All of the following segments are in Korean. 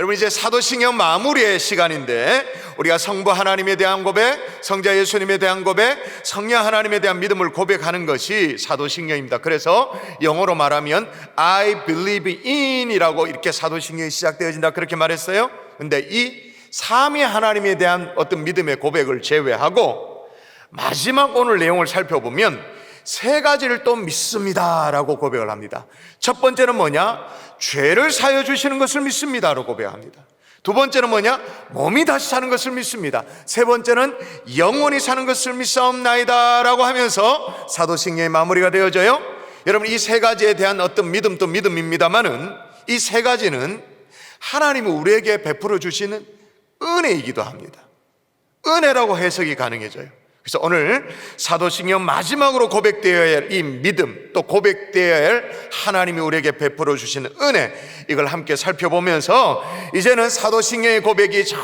여러분, 이제 사도신경 마무리의 시간인데 우리가 성부 하나님에 대한 고백, 성자 예수님에 대한 고백, 성령 하나님에 대한 믿음을 고백하는 것이 사도신경입니다. 그래서 영어로 말하면 I believe in 이라고 이렇게 사도신경이 시작되어진다, 그렇게 말했어요. 근데 이 삼위 하나님에 대한 어떤 믿음의 고백을 제외하고 마지막 오늘 내용을 살펴보면 세 가지를 또 믿습니다라고 고백을 합니다. 첫 번째는 뭐냐? 죄를 사여 주시는 것을 믿습니다라고 고백합니다. 두 번째는 뭐냐? 몸이 다시 사는 것을 믿습니다. 세 번째는 영원히 사는 것을 믿사옵나이다라고 하면서 사도신경의 마무리가 되어져요. 여러분, 이 세 가지에 대한 어떤 믿음도 믿음입니다만은 이 세 가지는 하나님이 우리에게 베풀어 주시는 은혜이기도 합니다. 은혜라고 해석이 가능해져요. 그래서 오늘 사도신경 마지막으로 고백되어야 할 이 믿음, 또 고백되어야 할 하나님이 우리에게 베풀어 주시는 은혜, 이걸 함께 살펴보면서 이제는 사도신경의 고백이 저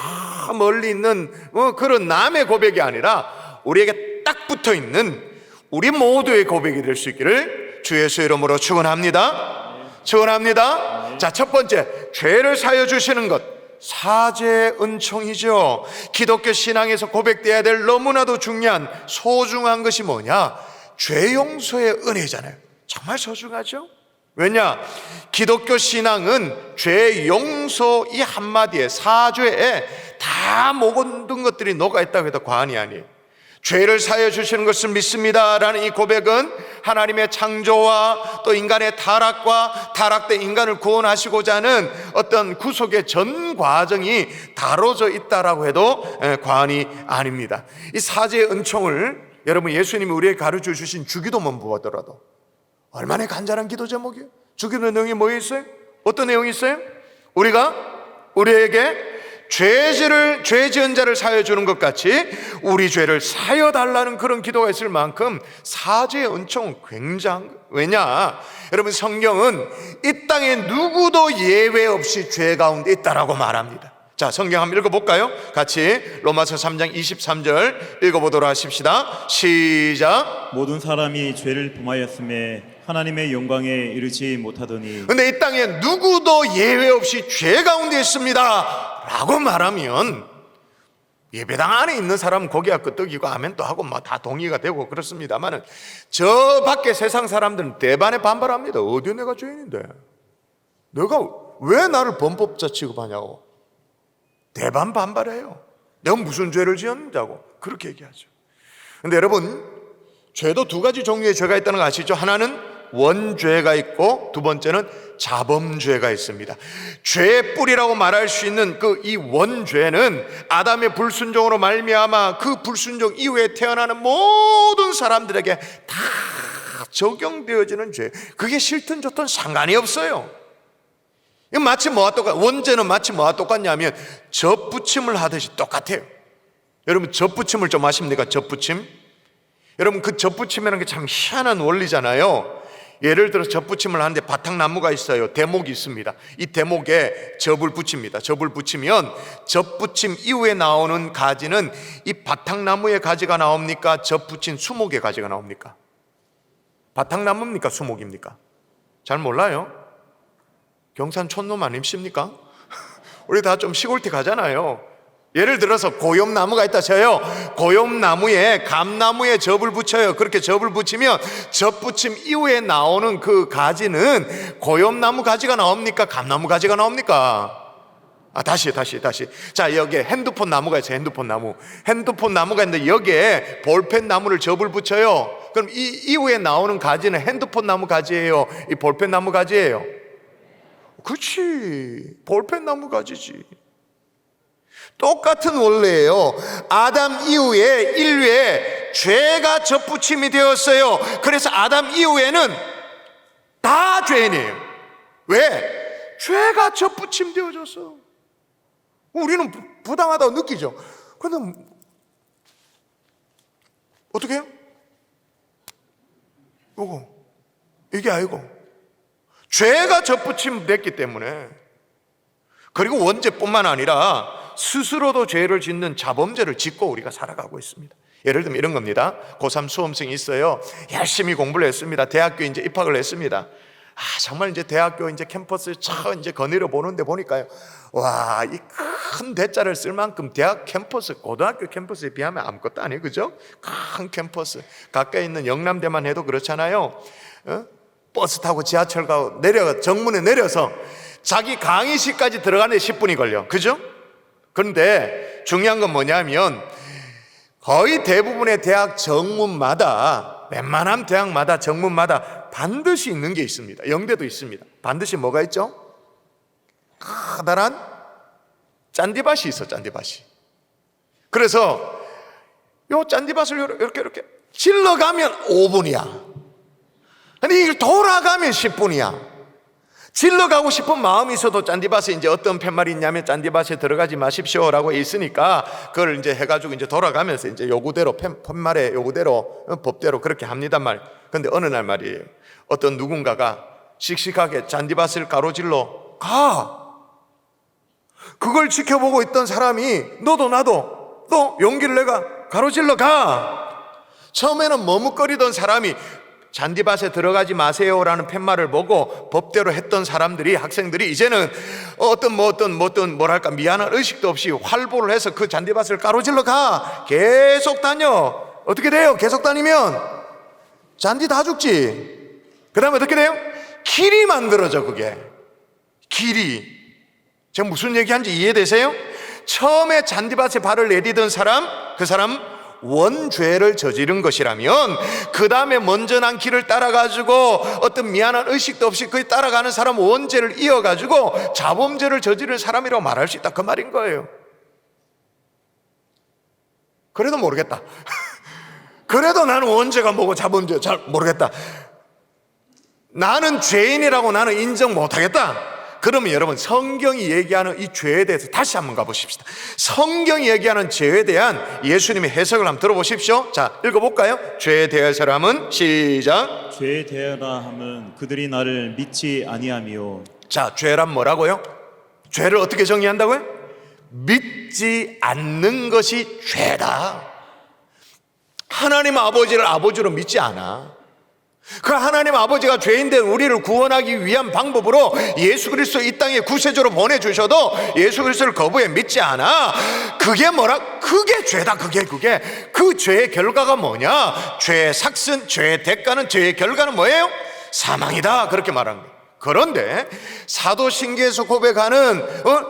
멀리 있는 그런 남의 고백이 아니라 우리에게 딱 붙어 있는 우리 모두의 고백이 될 수 있기를 주 예수 이름으로 축원합니다. 축원합니다. 자, 첫 번째, 죄를 사여 주시는 것, 사죄의 은총이죠. 기독교 신앙에서 고백되어야 될 너무나도 중요한 소중한 것이 뭐냐? 죄 용서의 은혜잖아요. 정말 소중하죠. 왜냐? 기독교 신앙은 죄 용서 이 한마디에, 사죄에 다 모든 것들이 녹아있다고 해도 과언이 아니에요. 죄를 사여 주시는 것을 믿습니다라는 이 고백은 하나님의 창조와 또 인간의 타락과 타락된 인간을 구원하시고자 하는 어떤 구속의 전 과정이 다뤄져 있다라고 해도 과언이 아닙니다. 이 사죄의 은총을 여러분, 예수님이 우리에게 가르쳐 주신 주기도만 보더라도 얼마나 간절한 기도 제목이에요. 주기도 내용이 뭐에 있어요? 어떤 내용이 있어요? 우리에게 죄 지은 자를 사여 주는 것 같이 우리 죄를 사여 달라는 그런 기도가 있을 만큼 사죄의 은총은 굉장한 거예요. 왜냐? 여러분, 성경은 이 땅에 누구도 예외 없이 죄 가운데 있다라고 말합니다. 자, 성경 한번 읽어볼까요? 같이 로마서 3장 23절 읽어보도록 하십시다. 시작. 모든 사람이 죄를 범하였음에 하나님의 영광에 이르지 못하더니. 근데 이 땅에 누구도 예외 없이 죄 가운데 있습니다 라고 말하면 예배당 안에 있는 사람은 고개가 끄덕이고 아멘도 하고 다 동의가 되고 그렇습니다만은 저 밖에 세상 사람들은 대반에 반발합니다. 어디 내가 죄인인데, 내가 왜 나를 범법자 취급하냐고 대반 반발해요. 내가 무슨 죄를 지었냐고 그렇게 얘기하죠. 근데 여러분, 죄도 두 가지 종류의 죄가 있다는 거 아시죠? 하나는 원죄가 있고 두 번째는 자범죄가 있습니다. 죄의 뿌리라고 말할 수 있는 이 원죄는 아담의 불순종으로 말미암아 그 불순종 이후에 태어나는 모든 사람들에게 다 적용되어지는 죄. 그게 싫든 좋든 상관이 없어요. 마치 뭐와 원죄는 마치 뭐와 똑같냐면 젖부침을 하듯이 똑같아요. 여러분, 젖부침을 좀 아십니까? 젖부침? 여러분, 그 젖부침이라는 게 참 희한한 원리잖아요. 예를 들어서 젖부침을 하는데 바탕나무가 있어요. 대목이 있습니다. 이 대목에 젖을 붙입니다. 젖을 붙이면 젖부침 이후에 나오는 가지는 이 바탕나무의 가지가 나옵니까? 젖붙인 수목의 가지가 나옵니까? 바탕나무입니까? 수목입니까? 잘 몰라요. 경산 촌놈 아닙니까? 우리 다 좀 시골티 가잖아요. 예를 들어서 고염나무가 있다 쳐요. 고염나무에 감나무에 접을 붙여요. 그렇게 접을 붙이면 접붙임 이후에 나오는 그 가지는 고염나무 가지가 나옵니까? 감나무 가지가 나옵니까? 다시. 자, 여기에 핸드폰 나무가 있어요. 핸드폰 나무가 있는데 여기에 볼펜 나무를 접을 붙여요. 그럼 이 이후에 나오는 가지는 핸드폰 나무 가지예요? 이 볼펜 나무 가지예요? 그렇지, 볼펜 나무 가지지. 똑같은 원리예요. 아담 이후에 인류에 죄가 접붙임이 되었어요. 그래서 아담 이후에는 다 죄인이에요. 왜? 죄가 접붙임 되어져서. 우리는 부당하다고 느끼죠. 그런데 어떻게 해요? 이게 아니고 죄가 접붙임 됐기 때문에. 그리고 원죄뿐만 아니라 스스로도 죄를 짓는 자범죄를 짓고 우리가 살아가고 있습니다. 예를 들면 이런 겁니다. 고3 수험생이 있어요. 열심히 공부를 했습니다. 대학교에 이제 입학을 했습니다. 정말 이제 대학교 이제 캠퍼스에 이제 거닐어 보는데 보니까요, 와, 이 큰 대자를 쓸 만큼 대학 캠퍼스, 고등학교 캠퍼스에 비하면 아무것도 아니에요, 그죠? 큰 캠퍼스, 가까이 있는 영남대만 해도 그렇잖아요. 버스 타고 지하철 가고 정문에 내려서 자기 강의실까지 들어가는데 10분이 걸려, 그죠? 그런데 중요한 건 뭐냐면 거의 대부분의 대학 정문마다, 웬만한 대학마다 정문마다 반드시 있는 게 있습니다. 영대도 있습니다. 반드시 뭐가 있죠? 커다란 잔디밭이 있어, 잔디밭이. 그래서 요 잔디밭을 이렇게 질러가면 5분이야. 근데 이걸 돌아가면 10분이야. 질러가고 싶은 마음이 있어도 잔디밭에 이제 어떤 팻말이 있냐면 잔디밭에 들어가지 마십시오라고 있으니까 그걸 이제 해가지고 이제 돌아가면서 이제 요구대로 팻말의 요구대로 법대로 그렇게 합니단 말이에요. 근데 어느 날 말이에요, 어떤 누군가가 씩씩하게 잔디밭을 가로질러 가. 그걸 지켜보고 있던 사람이 너도 나도 또 용기를 내가 가로질러 가. 처음에는 머뭇거리던 사람이 잔디밭에 들어가지 마세요라는 팻말을 보고 법대로 했던 사람들이, 학생들이 이제는 뭐랄까 미안한 의식도 없이 활보를 해서 그 잔디밭을 가로질러 가. 계속 다녀. 어떻게 돼요? 계속 다니면 잔디 다 죽지. 그 다음에 어떻게 돼요? 길이 만들어져. 그게 길이. 제가 무슨 얘기하는지 이해되세요? 처음에 잔디밭에 발을 내디던 사람, 그 사람 원죄를 저지른 것이라면 그 다음에 먼저 난 길을 따라가지고 어떤 미안한 의식도 없이 그 따라가는 사람 원죄를 이어가지고 자범죄를 저지른 사람이라고 말할 수 있다, 그 말인 거예요. 그래도 모르겠다. 그래도 나는 원죄가 뭐고 자범죄 잘 모르겠다. 나는 죄인이라고 나는 인정 못하겠다. 그러면 여러분, 성경이 얘기하는 이 죄에 대해서 다시 한번 가보십시다. 성경이 얘기하는 죄에 대한 예수님의 해석을 한번 들어보십시오. 자, 읽어볼까요? 죄에 대해서라면 시작. 죄에 대하라 함은 그들이 나를 믿지 아니하며. 자, 죄란 뭐라고요? 죄를 어떻게 정의한다고요? 믿지 않는 것이 죄다. 하나님 아버지를 아버지로 믿지 않아. 그 하나님 아버지가 죄인된 우리를 구원하기 위한 방법으로 예수 그리스도 이 땅에 구세주로 보내주셔도 예수 그리스도를 거부해 믿지 않아. 그게 뭐라? 그게 죄다. 그게 그 죄의 결과가 뭐냐? 죄의 삭슨, 죄의 대가는, 죄의 결과는 뭐예요? 사망이다. 그렇게 말한 거예요. 그런데 사도신경에서 고백하는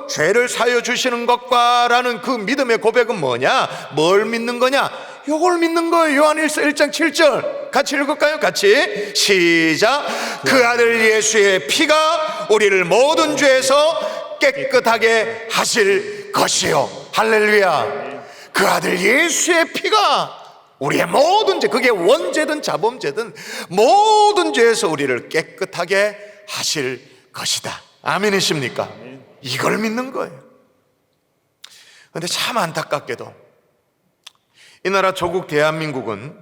죄를 사여 주시는 것과 라는 그 믿음의 고백은 뭐냐? 뭘 믿는 거냐? 요걸 믿는 거예요. 요한일서 1장 7절 같이 읽을까요? 같이 시작. 그 아들 예수의 피가 우리를 모든 죄에서 깨끗하게 하실 것이요. 할렐루야. 그 아들 예수의 피가 우리의 모든 죄, 그게 원죄든 자범죄든 모든 죄에서 우리를 깨끗하게 하실 것이다. 아멘이십니까? 이걸 믿는 거예요. 그런데 참 안타깝게도 이 나라 조국 대한민국은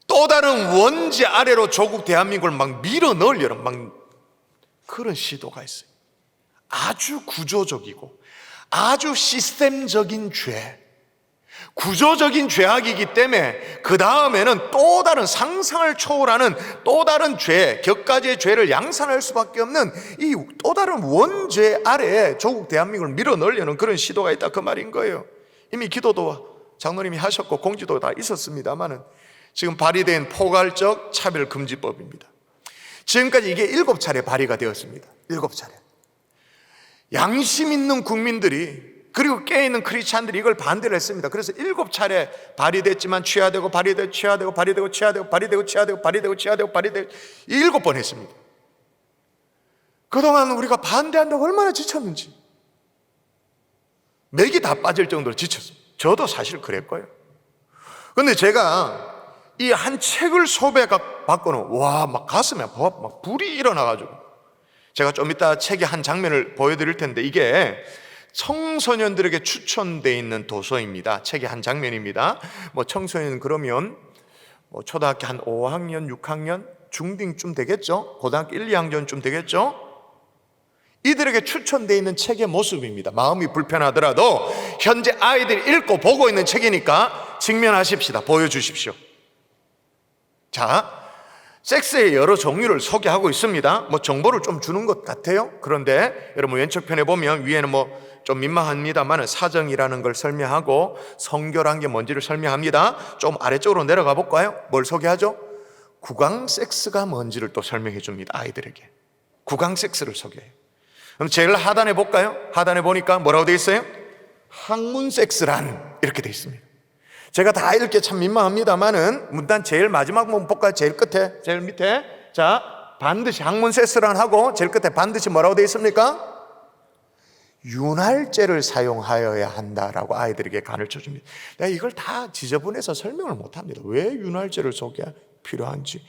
또 다른 원죄 아래로 조국 대한민국을 막 밀어 넣으려는 막 그런 시도가 있어요. 아주 구조적이고 아주 시스템적인 죄, 구조적인 죄악이기 때문에 그 다음에는 또 다른 상상을 초월하는 또 다른 죄, 격가지의 죄를 양산할 수밖에 없는 이 또 다른 원죄 아래에 조국 대한민국을 밀어 넣으려는 그런 시도가 있다, 그 말인 거예요. 이미 기도도 장로님이 하셨고 공지도 다 있었습니다만은 지금 발의된 포괄적 차별금지법입니다. 지금까지 이게 7차례 발의가 되었습니다. 7차례. 양심 있는 국민들이, 그리고 깨어있는 크리스찬들이 이걸 반대를 했습니다. 그래서 7차례 발의됐지만 취하되고 발의되고 취하되고 발의되고 취하되고 발의되고 취하되고 발의되고 취하되고 발의되고 7번 했습니다. 그동안 우리가 반대한다고 얼마나 지쳤는지, 맥이 다 빠질 정도로 지쳤습니다. 저도 사실 그랬고요. 그런데 제가 이 한 책을 소개받고는 막 가슴에 막 불이 일어나가지고, 제가 좀 이따 책의 한 장면을 보여드릴 텐데 이게 청소년들에게 추천되어 있는 도서입니다. 책의 한 장면입니다. 청소년 그러면 초등학교 한 5학년, 6학년, 중딩쯤 되겠죠? 고등학교 1, 2학년쯤 되겠죠? 이들에게 추천되어 있는 책의 모습입니다. 마음이 불편하더라도 현재 아이들이 읽고 보고 있는 책이니까 직면하십시다. 보여주십시오. 자, 섹스의 여러 종류를 소개하고 있습니다. 뭐 정보를 좀 주는 것 같아요. 그런데 여러분 왼쪽편에 보면 위에는 뭐 좀 민망합니다만 사정이라는 걸 설명하고 성교란 게 뭔지를 설명합니다. 좀 아래쪽으로 내려가 볼까요? 뭘 소개하죠? 구강 섹스가 뭔지를 또 설명해 줍니다. 아이들에게 구강 섹스를 소개해요. 그럼 제일 하단에 볼까요? 하단에 보니까 뭐라고 되어 있어요? 항문 섹스란 이렇게 되어 있습니다. 제가 다 읽기 참 민망합니다만은 문단 제일 마지막 부분 볼까요? 제일 끝에, 제일 밑에. 자, 반드시 항문 섹스란 하고 제일 끝에 반드시 뭐라고 되어 있습니까? 윤활제를 사용하여야 한다라고 아이들에게 가르쳐 줍니다. 내가 이걸 다 지저분해서 설명을 못 합니다. 왜 윤활제를 소개 필요한지.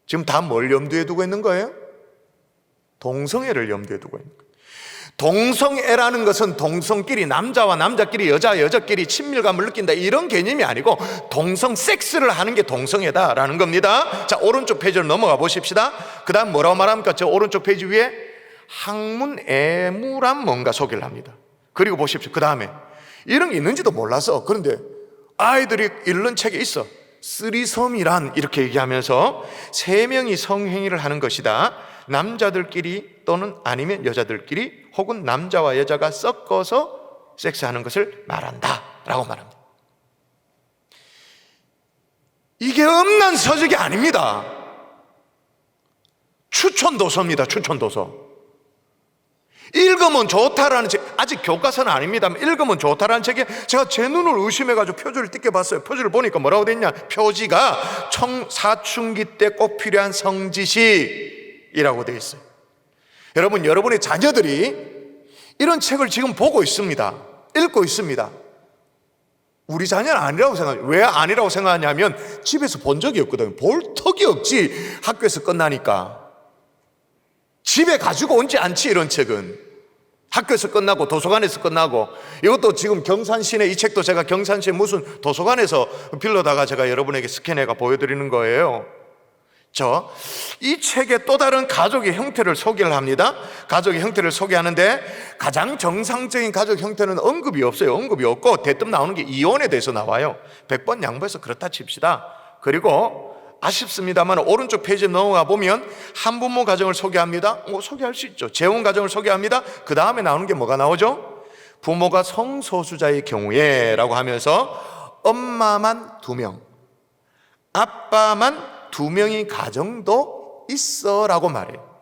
지금 다 뭘 염두에 두고 있는 거예요? 동성애를 염두에 두고 있는 거예요. 동성애라는 것은 동성끼리, 남자와 남자끼리, 여자와 여자끼리 친밀감을 느낀다 이런 개념이 아니고 동성 섹스를 하는 게 동성애다라는 겁니다. 자, 오른쪽 페이지로 넘어가 보십시다. 그 다음 뭐라고 말합니까? 저 오른쪽 페이지 위에 항문애무란 뭔가 소개를 합니다. 그리고 보십시오. 그 다음에 이런 게 있는지도 몰라서, 그런데 아이들이 읽는 책에 있어. 쓰리섬이란 이렇게 얘기하면서 세 명이 성행위를 하는 것이다. 남자들끼리 또는 아니면 여자들끼리 혹은 남자와 여자가 섞어서 섹스하는 것을 말한다 라고 말합니다. 이게 엄난 서적이 아닙니다. 추천도서입니다. 추천도서. 읽으면 좋다라는 책, 아직 교과서는 아닙니다만 읽으면 좋다라는 책에 제가 제 눈을 의심해가지고 표지를 띄게 봤어요. 표지를 보니까 뭐라고 돼 있냐? 표지가 사춘기 때 꼭 필요한 성지시이라고 돼 있어요. 여러분, 여러분의 자녀들이 이런 책을 지금 보고 있습니다. 읽고 있습니다. 우리 자녀는 아니라고 생각해요. 왜 아니라고 생각하냐면 집에서 본 적이 없거든요. 볼 턱이 없지. 학교에서 끝나니까. 집에 가지고 온지 않지. 이런 책은 학교에서 끝나고 도서관에서 끝나고. 이것도 지금 경산시내, 이 책도 제가 경산시내 무슨 도서관에서 빌려다가 제가 여러분에게 스캔해가 보여드리는 거예요. 이 책의 또 다른 가족의 형태를 소개를 합니다. 가족의 형태를 소개하는데 가장 정상적인 가족 형태는 언급이 없어요. 언급이 없고 대뜸 나오는 게 이혼에 대해서 나와요. 100번 양보해서 그렇다 칩시다. 그리고 아쉽습니다만 오른쪽 페이지에 넘어가 보면 한부모 가정을 소개합니다. 소개할 수 있죠. 재혼 가정을 소개합니다. 그 다음에 나오는 게 뭐가 나오죠? 부모가 성소수자의 경우에 라고 하면서 엄마만 2명, 아빠만 2명의 가정도 있어 라고 말해요.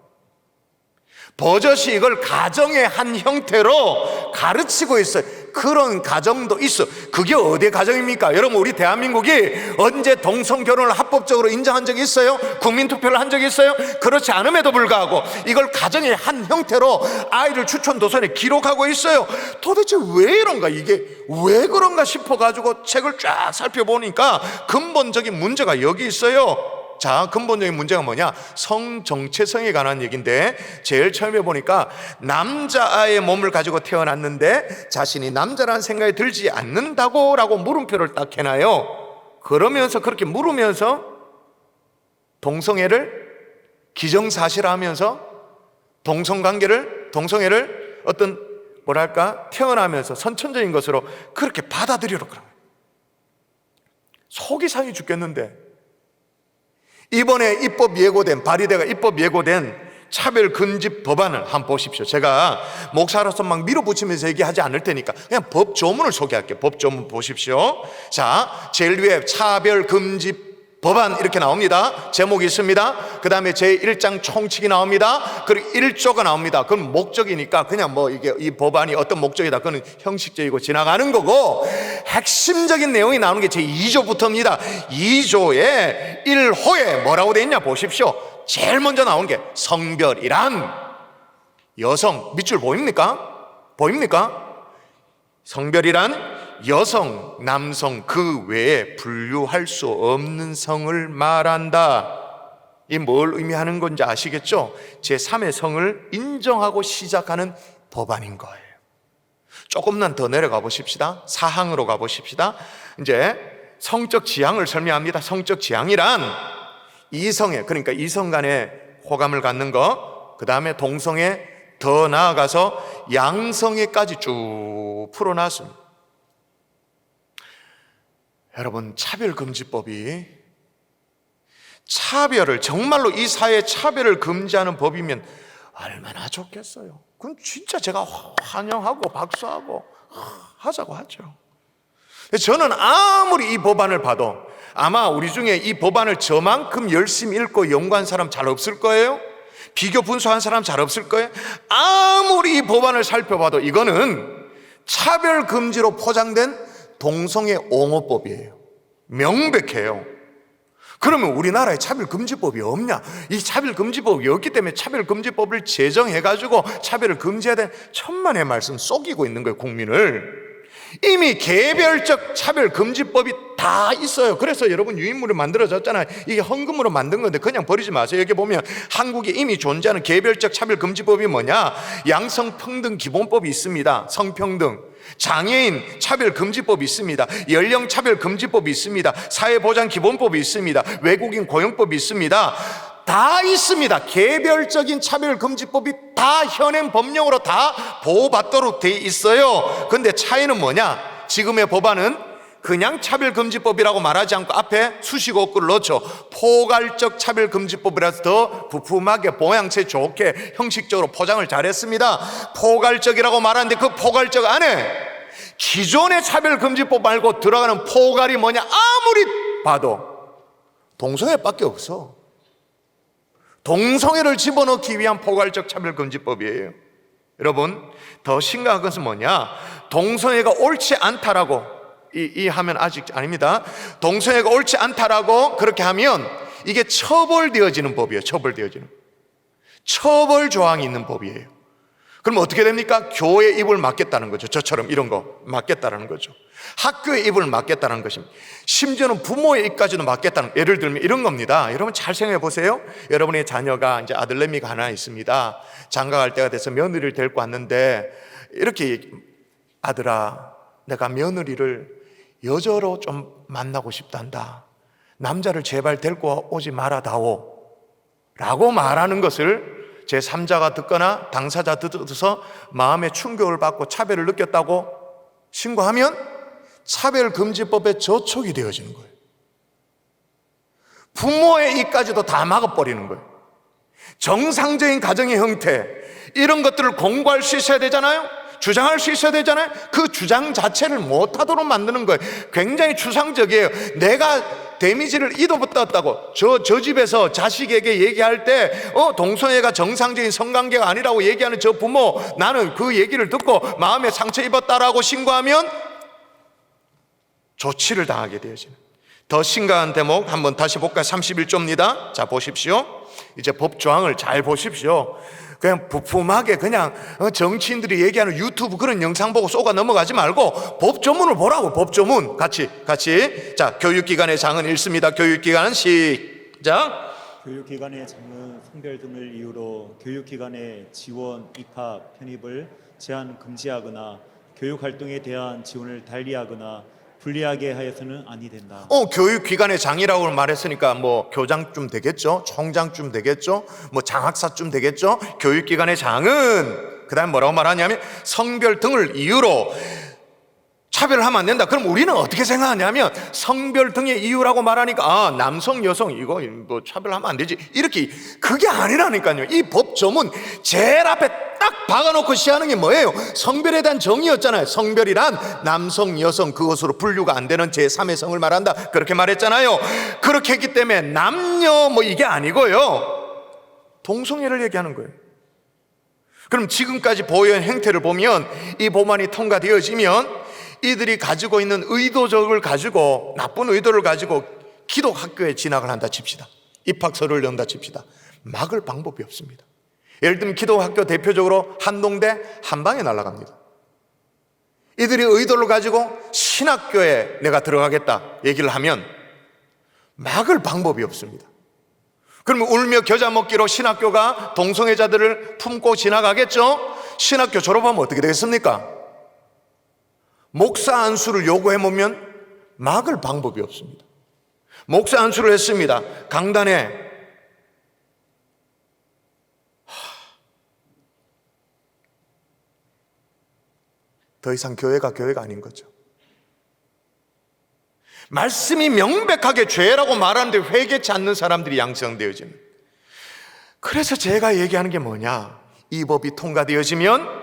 버젓이 이걸 가정의 한 형태로 가르치고 있어요. 그런 가정도 있어. 그게 어디의 가정입니까? 여러분, 우리 대한민국이 언제 동성결혼을 합법적으로 인정한 적이 있어요? 국민투표를 한 적이 있어요? 그렇지 않음에도 불구하고 이걸 가정의 한 형태로 아이들 추천 도서관에 기록하고 있어요. 도대체 왜 이런가, 이게 왜 그런가 싶어가지고 책을 쫙 살펴보니까 근본적인 문제가 여기 있어요. 자, 근본적인 문제가 뭐냐? 성 정체성에 관한 얘기인데, 제일 처음에 보니까 남자아의 몸을 가지고 태어났는데 자신이 남자라는 생각이 들지 않는다고 라고 물음표를 딱 해놔요. 그러면서 그렇게 물으면서 동성애를 기정사실화하면서 동성애를 어떤 뭐랄까 태어나면서 선천적인 것으로 그렇게 받아들이려고 그래요. 속이 상해 죽겠는데 이번에 발의돼가 입법 예고된 차별 금지 법안을 한번 보십시오. 제가 목사로서 막 밀어붙이면서 얘기하지 않을 테니까 그냥 법 조문을 소개할게요. 법 조문 보십시오. 자, 제일 위에 차별 금지 법안 이렇게 나옵니다. 제목이 있습니다. 그 다음에 제1장 총칙이 나옵니다. 그리고 1조가 나옵니다. 그건 목적이니까 그냥 뭐 이게 이 법안이 어떤 목적이다, 그건 형식적이고 지나가는 거고, 핵심적인 내용이 나오는 게 제2조부터입니다. 2조의 1호에 뭐라고 돼 있냐 보십시오. 제일 먼저 나오는 게 성별이란 여성, 밑줄 보입니까? 성별이란 여성, 남성 그 외에 분류할 수 없는 성을 말한다. 이 뭘 의미하는 건지 아시겠죠? 제3의 성을 인정하고 시작하는 법안인 거예요. 조금만 더 내려가 보십시다. 사항으로 가 보십시다. 이제 성적 지향을 설명합니다. 성적 지향이란 이성애, 그러니까 이성 간의 호감을 갖는 것, 그 다음에 동성애, 더 나아가서 양성애까지 쭉 풀어놨습니다. 여러분, 차별금지법이 차별을, 정말로 이 사회의 차별을 금지하는 법이면 얼마나 좋겠어요. 그건 진짜 제가 환영하고 박수하고 하자고 하죠. 저는 아무리 이 법안을 봐도 아마 우리 중에 이 법안을 저만큼 열심히 읽고 연구한 사람 잘 없을 거예요. 비교 분석한 사람 잘 없을 거예요. 아무리 이 법안을 살펴봐도 이거는 차별 금지로 포장된 동성애 옹호법이에요. 명백해요. 그러면 우리나라에 차별금지법이 없냐? 이 차별금지법이 없기 때문에 차별금지법을 제정해가지고 차별을 금지해야 되는 천만의 말씀 속이고 있는 거예요, 국민을. 이미 개별적 차별금지법이 다 있어요. 그래서 여러분 유인물이 만들어졌잖아요. 이게 헌금으로 만든 건데 그냥 버리지 마세요. 여기 보면 한국에 이미 존재하는 개별적 차별금지법이 뭐냐? 양성평등기본법이 있습니다. 성평등. 장애인 차별금지법이 있습니다. 연령차별금지법이 있습니다. 사회보장기본법이 있습니다. 외국인 고용법이 있습니다. 다 있습니다. 개별적인 차별금지법이 다 현행 법령으로 다 보호받도록 돼 있어요. 그런데 차이는 뭐냐? 지금의 법안은 그냥 차별금지법이라고 말하지 않고 앞에 수식어구를 넣죠. 포괄적 차별금지법이라서 더 부품하게 모양새 좋게 형식적으로 포장을 잘했습니다. 포괄적이라고 말하는데 그 포괄적 안에 기존의 차별금지법 말고 들어가는 포괄이 뭐냐? 아무리 봐도 동성애밖에 없어. 동성애를 집어넣기 위한 포괄적 차별금지법이에요. 여러분, 더 심각한 것은 뭐냐? 동성애가 옳지 않다라고 이 하면 아직 아닙니다. 동성애가 옳지 않다라고 그렇게 하면 이게 처벌되어지는 법이에요. 처벌되어지는. 처벌 조항이 있는 법이에요. 그럼 어떻게 됩니까? 교회 입을 막겠다는 거죠. 저처럼 이런 거 막겠다는 거죠. 학교의 입을 막겠다는 것입니다. 심지어는 부모의 입까지도 막겠다는, 예를 들면 이런 겁니다. 여러분 잘 생각해 보세요. 여러분의 자녀가 이제 아들내미가 하나 있습니다. 장가갈 때가 돼서 며느리를 데리고 왔는데 이렇게 아들아, 내가 며느리를 여자로 좀 만나고 싶단다. 남자를 제발 데리고 오지 말아다오 라고 말하는 것을 제3자가 듣거나 당사자 듣어서 마음의 충격을 받고 차별을 느꼈다고 신고하면 차별금지법에 저촉이 되어지는 거예요. 부모의 입까지도 다 막아버리는 거예요. 정상적인 가정의 형태, 이런 것들을 공고할 수 있어야 되잖아요. 주장할 수 있어야 되잖아요. 그 주장 자체를 못하도록 만드는 거예요. 굉장히 추상적이에요. 내가 데미지를 입었다고 저 집에서 자식에게 얘기할 때 동성애가 정상적인 성관계가 아니라고 얘기하는 저 부모, 나는 그 얘기를 듣고 마음에 상처 입었다라고 신고하면 조치를 당하게 되어지는. 더 심각한 대목 한번 다시 볼까요? 31조입니다. 자, 보십시오. 이제 법 조항을 잘 보십시오. 그냥 부품하게 그냥 정치인들이 얘기하는 유튜브 그런 영상 보고 쏘가 넘어가지 말고 법조문을 보라고. 법조문 같이. 자, 교육기관의 장은 읽습니다. 교육기관 시작. 교육기관의 장은 성별 등을 이유로 교육기관의 지원, 입학, 편입을 제한 금지하거나 교육활동에 대한 지원을 달리하거나 불리하게 하여서는 아니 된다. 교육기관의 장이라고 말했으니까 뭐 교장쯤 되겠죠? 총장쯤 되겠죠? 뭐 장학사쯤 되겠죠? 교육기관의 장은 그 다음 뭐라고 말하냐면 성별 등을 이유로 차별을 하면 안 된다. 그럼 우리는 어떻게 생각하냐면 성별 등의 이유라고 말하니까 남성, 여성 이거 뭐 차별하면 안 되지 이렇게. 그게 아니라니까요. 이 법조문 제일 앞에 딱 박아놓고 시하는 게 뭐예요? 성별에 대한 정의였잖아요. 성별이란 남성, 여성 그것으로 분류가 안 되는 제3의 성을 말한다. 그렇게 말했잖아요. 그렇게 했기 때문에 남녀 뭐 이게 아니고요. 동성애를 얘기하는 거예요. 그럼 지금까지 보여온 행태를 보면 이 법안이 통과되어지면 이들이 가지고 있는 의도적을 가지고, 나쁜 의도를 가지고 기독학교에 진학을 한다 칩시다. 입학서를 넣는다 칩시다. 막을 방법이 없습니다. 예를 들면 기독학교 대표적으로 한동대 한방에 날아갑니다. 이들이 의도를 가지고 신학교에 내가 들어가겠다 얘기를 하면 막을 방법이 없습니다. 그러면 울며 겨자 먹기로 신학교가 동성애자들을 품고 지나가겠죠? 신학교 졸업하면 어떻게 되겠습니까? 목사 안수를 요구해보면 막을 방법이 없습니다. 목사 안수를 했습니다. 강단에 더 이상 교회가 아닌 거죠. 말씀이 명백하게 죄라고 말하는데 회개치 않는 사람들이 양성되어지는. 그래서 제가 얘기하는 게 뭐냐, 이 법이 통과되어지면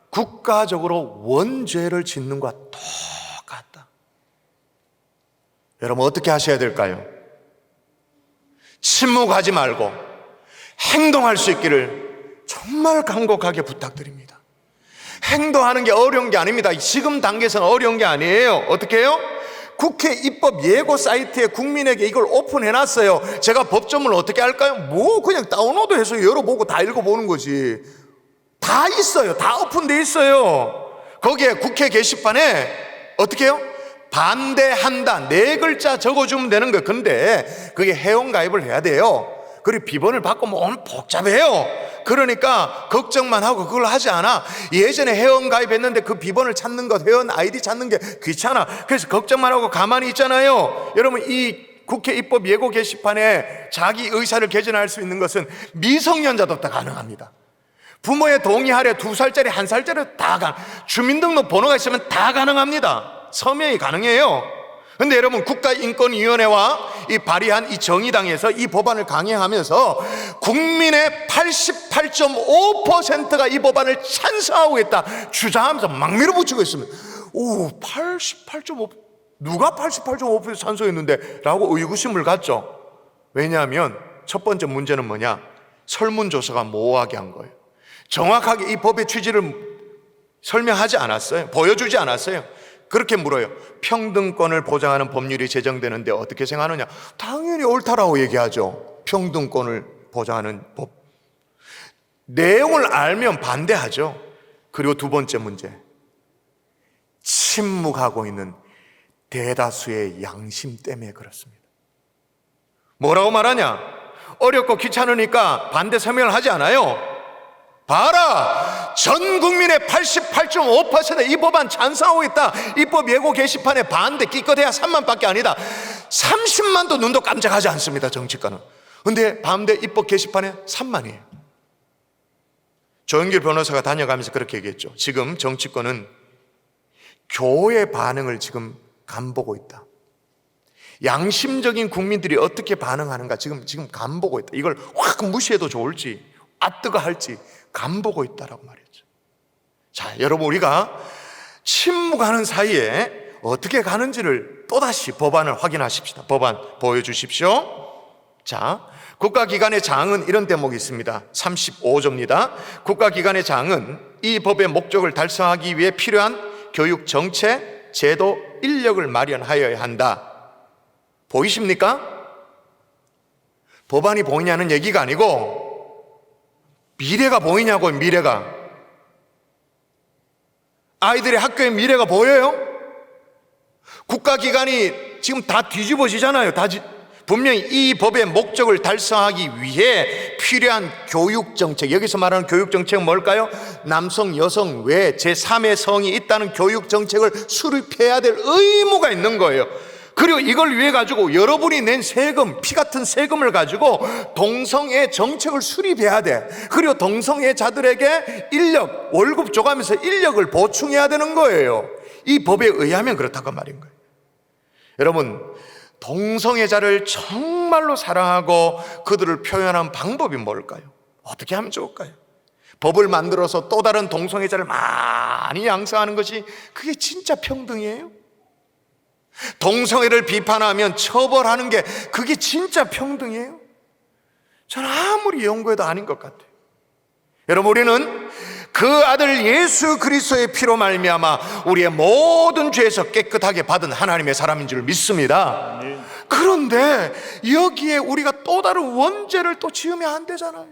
국가적으로 원죄를 짓는 것과 똑같다. 여러분 어떻게 하셔야 될까요? 침묵하지 말고 행동할 수 있기를 정말 간곡하게 부탁드립니다. 행동하는 게 어려운 게 아닙니다. 지금 단계에서는 어려운 게 아니에요. 어떻게 해요? 국회 입법 예고 사이트에 국민에게 이걸 오픈해놨어요. 제가 법조문을 어떻게 할까요? 뭐 그냥 다운로드해서 열어보고 다 읽어보는 거지. 다 있어요. 다 오픈돼 있어요. 거기에 국회 게시판에 어떻게 해요? 반대한다 4글자 적어주면 되는 거예요. 근데 그게 회원가입을 해야 돼요. 그리고 비번을 받고 뭐 오늘 복잡해요. 그러니까 걱정만 하고 그걸 하지 않아. 예전에 회원가입했는데 그 비번을 찾는 것, 회원 아이디 찾는 게 귀찮아. 그래서 걱정만 하고 가만히 있잖아요. 여러분 이 국회 입법 예고 게시판에 자기 의사를 개진할 수 있는 것은 미성년자도 다 가능합니다. 부모의 동의 아래 2살짜리 1살짜리 다 주민등록 번호가 있으면 다 가능합니다. 서명이 가능해요. 근데 여러분 국가인권위원회와 이 발의한 이 정의당에서 이 법안을 강행하면서 국민의 88.5%가 이 법안을 찬성하고 있다 주장하면서 막 밀어붙이고 있습니다. 오, 88.5% 누가 88.5% 찬성했는데? 라고 의구심을 갖죠. 왜냐하면 첫 번째 문제는 뭐냐, 설문조사가 모호하게 한 거예요. 정확하게 이 법의 취지를 설명하지 않았어요. 보여주지 않았어요. 그렇게 물어요. 평등권을 보장하는 법률이 제정되는데 어떻게 생각하느냐? 당연히 옳다라고 얘기하죠. 평등권을 보장하는 법. 내용을 알면 반대하죠. 그리고 두 번째 문제, 침묵하고 있는 대다수의 양심 때문에 그렇습니다. 뭐라고 말하냐? 어렵고 귀찮으니까 반대 서명을 하지 않아요. 봐라, 전 국민의 88.5%가 이 법안 찬성하고 있다. 입법 예고 게시판에 반대 기껏해야 3만밖에 아니다. 30만도 눈도 깜짝하지 않습니다, 정치권은. 근데 반대 입법 게시판에 3만이에요. 조영길 변호사가 다녀가면서 그렇게 얘기했죠. 지금 정치권은 교회 반응을 지금 간보고 있다. 양심적인 국민들이 어떻게 반응하는가 지금 간보고 있다. 이걸 확 무시해도 좋을지 아뜨거 할지 간보고 있다라고 말했죠. 자, 여러분 우리가 침묵하는 사이에 어떻게 가는지를 또다시 법안을 확인하십시다. 법안 보여주십시오. 자, 국가기관의 장은 이런 대목이 있습니다. 35조입니다. 국가기관의 장은 이 법의 목적을 달성하기 위해 필요한 교육 정책, 제도, 인력을 마련하여야 한다. 보이십니까? 법안이 보이냐는 얘기가 아니고 미래가 보이냐고요. 미래가. 아이들의 학교의 미래가 보여요? 국가기관이 지금 다 뒤집어지잖아요. 분명히 이 법의 목적을 달성하기 위해 필요한 교육정책, 여기서 말하는 교육정책은 뭘까요? 남성, 여성 외에 제3의 성이 있다는 교육정책을 수립해야 될 의무가 있는 거예요. 그리고 이걸 위해 가지고 여러분이 낸 세금, 피 같은 세금을 가지고 동성애 정책을 수립해야 돼. 그리고 동성애자들에게 인력, 월급 줘가면서 인력을 보충해야 되는 거예요. 이 법에 의하면 그렇다고 말인 거예요. 여러분, 동성애자를 정말로 사랑하고 그들을 표현한 방법이 뭘까요? 어떻게 하면 좋을까요? 법을 만들어서 또 다른 동성애자를 많이 양성하는 것이 그게 진짜 평등이에요? 동성애를 비판하면 처벌하는 게 그게 진짜 평등이에요? 저는 아무리 연구해도 아닌 것 같아요. 여러분, 우리는 그 아들 예수 그리스도의 피로 말미암아 우리의 모든 죄에서 깨끗하게 받은 하나님의 사람인 줄 믿습니다. 그런데 여기에 우리가 또 다른 원죄를 또 지으면 안 되잖아요.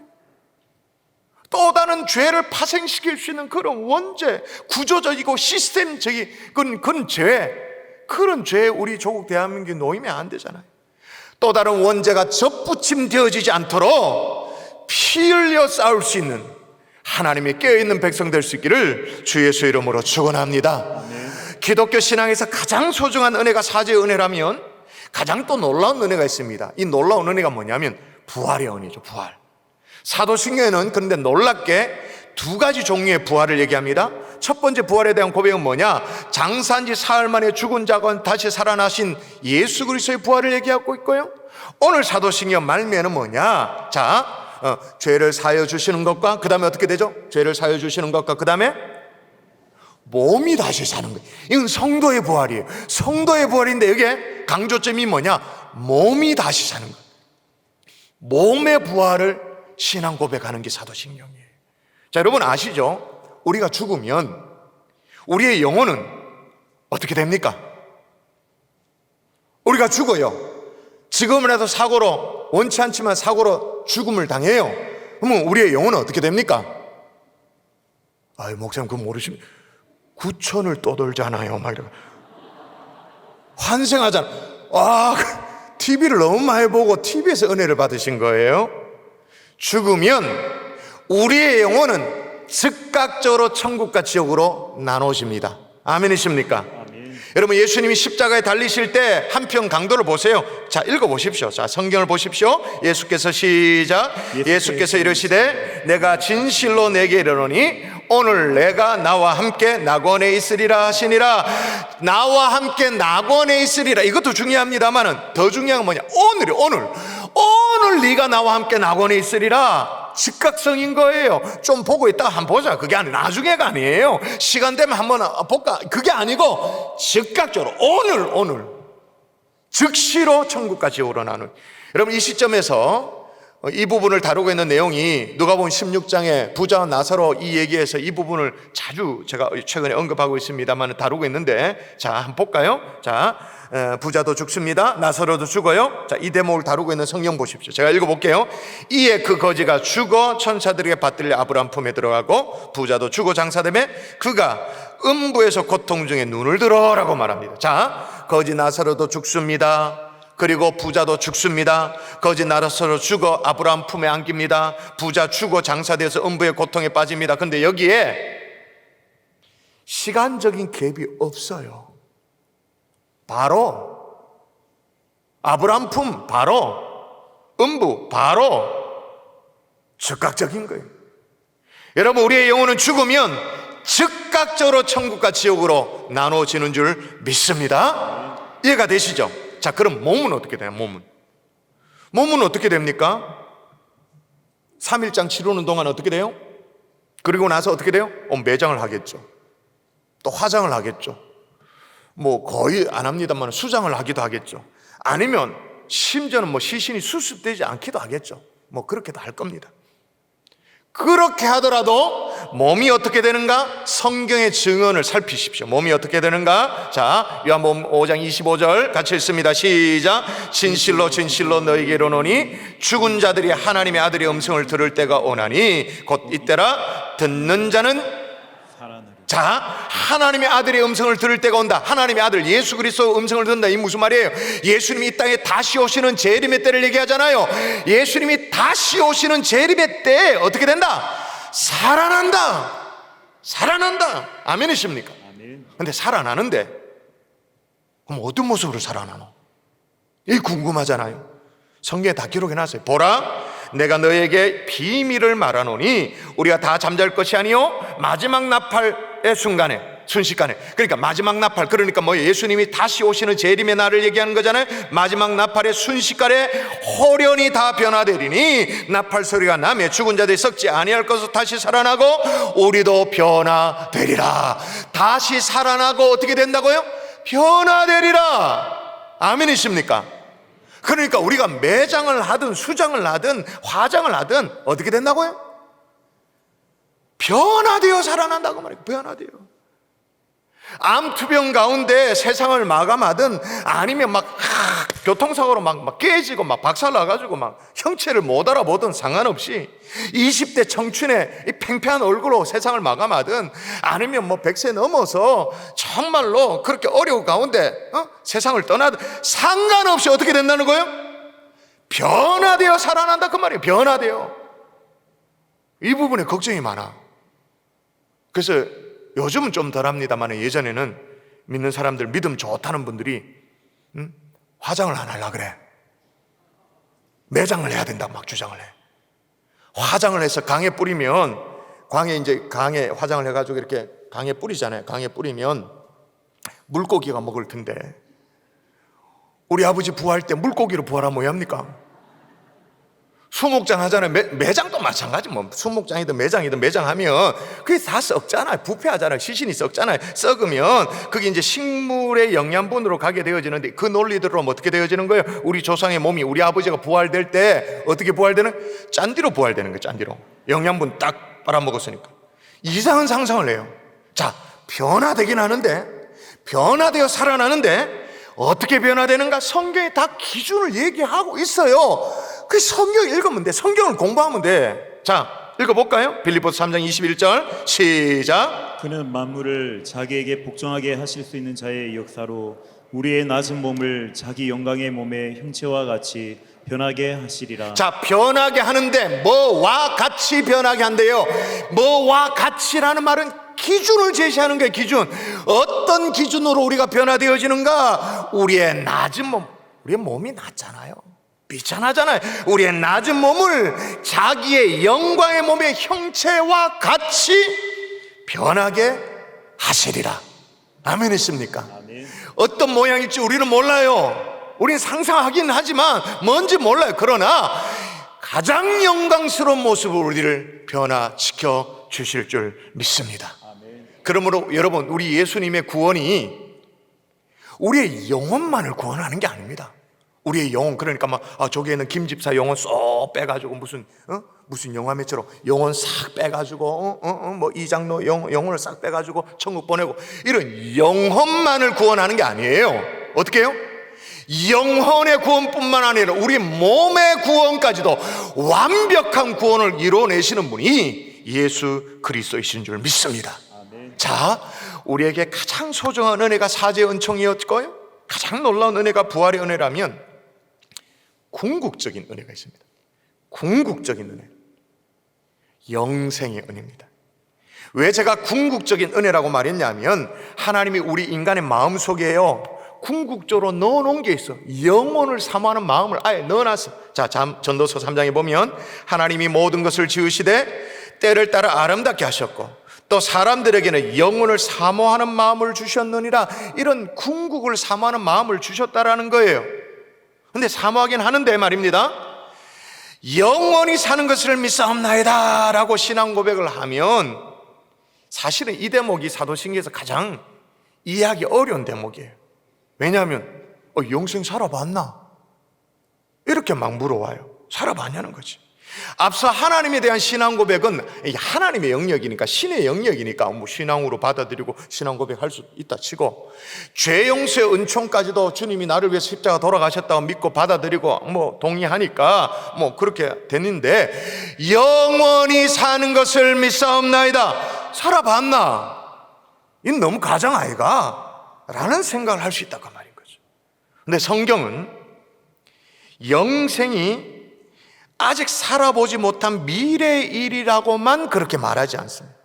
또 다른 죄를 파생시킬 수 있는 그런 원죄, 구조적이고 시스템적인 그런 죄, 그런 죄에 우리 조국 대한민국이 놓이면 안 되잖아요. 또 다른 원죄가 접붙임 되어지지 않도록 피 흘려 싸울 수 있는 하나님의 깨어있는 백성 될 수 있기를 주 예수의 이름으로 축원합니다. 기독교 신앙에서 가장 소중한 은혜가 사죄의 은혜라면 가장 또 놀라운 은혜가 있습니다. 이 놀라운 은혜가 뭐냐면 부활의 은혜죠. 부활. 사도신경에는 그런데 놀랍게 두 가지 종류의 부활을 얘기합니다. 첫 번째 부활에 대한 고백은 뭐냐? 장사한 지 사흘 만에 죽은 자가 다시 살아나신 예수 그리스도의 부활을 얘기하고 있고요. 오늘 사도신경 말미에는 뭐냐? 죄를 사하여 주시는 것과 그 다음에 어떻게 되죠? 죄를 사하여 주시는 것과 그 다음에 몸이 다시 사는 거예요. 이건 성도의 부활이에요. 성도의 부활인데 여기에 강조점이 뭐냐? 몸이 다시 사는 거예요. 몸의 부활을 신앙 고백하는 게 사도신경이에요. 자, 여러분 아시죠? 우리가 죽으면 우리의 영혼은 어떻게 됩니까? 우리가 죽어요. 지금이라도 사고로, 원치 않지만 사고로 죽음을 당해요. 그러면 우리의 영혼은 어떻게 됩니까? 아유, 목사님 그거 모르시면 구천을 떠돌잖아요. 막 이러고 환생하잖아. TV를 너무 많이 보고 TV에서 은혜를 받으신 거예요. 죽으면 우리의 영혼은 즉각적으로 천국과 지옥으로 나눠집니다. 아멘이십니까? 아멘. 여러분, 예수님이 십자가에 달리실 때 한편 강도를 보세요. 자, 읽어보십시오. 자, 성경을 보십시오. 예수께서 시작. 예수께서 이르시되 내가 진실로 내게 이르노니 오늘 내가 나와 함께 낙원에 있으리라 하시니라. 나와 함께 낙원에 있으리라. 이것도 중요합니다만은 더 중요한 건 뭐냐? 오늘 네가 나와 함께 낙원에 있으리라. 즉각성인 거예요. 좀 보고 있다가 한번 보자. 그게 아니라 나중에가 아니에요. 시간 되면 한번 볼까? 그게 아니고 즉각적으로 오늘 즉시로 천국과 지옥으로 나누는. 여러분, 이 시점에서 이 부분을 다루고 있는 내용이 누가복음 16장에 부자와 나사로 이 얘기에서 이 부분을 자주 제가 최근에 언급하고 있습니다만 다루고 있는데, 자, 한번 볼까요? 자, 부자도 죽습니다. 나사로도 죽어요. 자, 이 대목을 다루고 있는 성경 보십시오. 제가 읽어볼게요. 이에 그 거지가 죽어 천사들에게 받들려 아브라함 품에 들어가고 부자도 죽어 장사되매 그가 음부에서 고통 중에 눈을 들어라고 말합니다. 자, 거지 나사로도 죽습니다. 그리고 부자도 죽습니다. 거지 나사로 죽어 아브라함 품에 안깁니다. 부자 죽어 장사돼서 음부의 고통에 빠집니다. 근데 여기에 시간적인 갭이 없어요. 바로 아브라함 품, 바로 음부, 바로 즉각적인 거예요. 여러분, 우리의 영혼은 죽으면 즉각적으로 천국과 지옥으로 나눠지는 줄 믿습니다. 이해가 되시죠? 자, 그럼 몸은 어떻게 돼요? 몸은 어떻게 됩니까? 3일장 치르는 동안 어떻게 돼요? 그리고 나서 어떻게 돼요? 매장을 하겠죠. 또 화장을 하겠죠. 뭐 거의 안 합니다만 수장을 하기도 하겠죠. 아니면 심지어는 시신이 수습되지 않기도 하겠죠. 그렇게도 할 겁니다. 그렇게 하더라도 몸이 어떻게 되는가? 성경의 증언을 살피십시오. 몸이 어떻게 되는가? 자, 요한복음 5장 25절 같이 읽습니다. 시작. 진실로 진실로 너희에게 이르노니 죽은 자들이 하나님의 아들의 음성을 들을 때가 오나니 곧 이때라. 듣는 자는 자, 하나님의 아들의 음성을 들을 때가 온다. 하나님의 아들 예수 그리스도의 음성을 듣는다. 이 무슨 말이에요? 예수님이 이 땅에 다시 오시는 재림의 때를 얘기하잖아요. 예수님이 다시 오시는 재림의 때에 어떻게 된다? 살아난다. 아멘이십니까? 아멘. 근데 살아나는데 그럼 어떤 모습으로 살아나노? 이게 궁금하잖아요. 성경에 다 기록해놨어요. 보라, 내가 너에게 비밀을 말하노니 우리가 다 잠잘 것이 아니요 마지막 나팔의 순식간에 그러니까 마지막 나팔, 그러니까 예수님이 다시 오시는 재림의 날을 얘기하는 거잖아요. 마지막 나팔의 순식간에 호련히 다 변화되리니 나팔 소리가 나며 죽은 자들이 썩지 아니할 것으로 다시 살아나고 우리도 변화되리라. 다시 살아나고 어떻게 된다고요? 변화되리라. 아멘이십니까? 그러니까 우리가 매장을 하든 수장을 하든 화장을 하든 어떻게 된다고요? 변화되어 살아난다고 말해요. 변화되어. 암투병 가운데 세상을 마감하든 아니면 교통사고로 막 깨지고 박살나가지고 형체를 못 알아보든 상관없이 20대 청춘의 이 팽팽한 얼굴로 세상을 마감하든 아니면 100세 넘어서 정말로 그렇게 어려운 가운데 세상을 떠나든 상관없이 어떻게 된다는 거예요? 변화되어 살아난다 그 말이에요. 변화되어. 이 부분에 걱정이 많아. 그래서 요즘은 좀 덜합니다만 예전에는 믿는 사람들, 믿음 좋다는 분들이 화장을 안 하려고 그래. 매장을 해야 된다고 막 주장을 해. 화장을 해서 강에 뿌리면 강에 화장을 해가지고 이렇게 강에 뿌리잖아요. 강에 뿌리면 물고기가 먹을 텐데, 우리 아버지 부화할 때 물고기로 부화하면 뭐 합니까? 수목장 하잖아요. 매장도 마찬가지. 뭐 수목장이든 매장이든 매장하면 그게 다 썩잖아요. 부패하잖아요. 시신이 썩잖아요. 썩으면 그게 이제 식물의 영양분으로 가게 되어지는데, 그 논리대로 어떻게 되어지는 거예요? 우리 조상의 몸이, 우리 아버지가 부활될 때 어떻게 부활되는? 짠디로 부활되는 거예요. 짠디로. 영양분 딱 빨아먹었으니까. 이상한 상상을 해요. 자, 변화되긴 하는데, 변화되어 살아나는데 어떻게 변화되는가? 성경에 다 기준을 얘기하고 있어요. 그 성경 읽으면 돼. 성경을 공부하면 돼. 자, 읽어볼까요? 빌립보서 3장 21절 시작. 그는 만물을 자기에게 복종하게 하실 수 있는 자의 역사로 우리의 낮은 몸을 자기 영광의 몸의 형체와 같이 변하게 하시리라. 자, 변하게 하는데 뭐와 같이 변하게 한대요. 뭐와 같이라는 말은 기준을 제시하는 거예요. 기준. 어떤 기준으로 우리가 변화되어지는가? 우리의 낮은 몸. 우리의 몸이 낮잖아요. 비천하잖아요. 우리의 낮은 몸을 자기의 영광의 몸의 형체와 같이 변하게 하시리라. 아멘 했습니까? 아멘. 어떤 모양일지 우리는 몰라요. 우리는 상상하긴 하지만 뭔지 몰라요. 그러나 가장 영광스러운 모습으로 우리를 변화시켜 주실 줄 믿습니다. 아멘. 그러므로 여러분, 우리 예수님의 구원이 우리의 영혼만을 구원하는 게 아닙니다. 우리의 영혼, 그러니까 저기에는 김 집사 영혼 쏙 빼가지고 무슨 영화매처럼 영혼 싹 빼가지고 뭐 이장로 영혼을 싹 빼가지고 천국 보내고, 이런 영혼만을 구원하는 게 아니에요. 어떻게 해요? 영혼의 구원뿐만 아니라 우리 몸의 구원까지도 완벽한 구원을 이뤄내시는 분이 예수 그리스도이신 줄 믿습니다. 아멘. 자, 우리에게 가장 소중한 은혜가 사죄의 은총이었고요, 가장 놀라운 은혜가 부활의 은혜라면 궁극적인 은혜가 있습니다. 궁극적인 은혜, 영생의 은혜입니다. 왜 제가 궁극적인 은혜라고 말했냐면, 하나님이 우리 인간의 마음속에요, 궁극적으로 넣어놓은 게 있어. 영혼을 사모하는 마음을 아예 넣어놨어. 자, 전도서 3장에 보면 하나님이 모든 것을 지으시되 때를 따라 아름답게 하셨고 또 사람들에게는 영혼을 사모하는 마음을 주셨느니라. 이런 궁극을 사모하는 마음을 주셨다라는 거예요. 근데 사모하긴 하는데 말입니다, 영원히 사는 것을 믿사옵나이다 라고 신앙 고백을 하면 사실은 이 대목이 사도신경에서 가장 이해하기 어려운 대목이에요. 왜냐하면 영생 살아봤나? 이렇게 막 물어와요. 살아봤냐는 거지. 앞서 하나님에 대한 신앙 고백은 하나님의 영역이니까, 신의 영역이니까 뭐 신앙으로 받아들이고 신앙 고백할 수 있다 치고, 죄 용서의 은총까지도 주님이 나를 위해 십자가 돌아가셨다고 믿고 받아들이고 뭐 동의하니까 뭐 그렇게 됐는데, 영원히 사는 것을 믿사옵나이다, 살아봤나? 이건 너무 가장 아이가? 라는 생각을 할 수 있다고 말인 거죠. 근데 성경은 영생이 아직 살아보지 못한 미래의 일이라고만 그렇게 말하지 않습니다.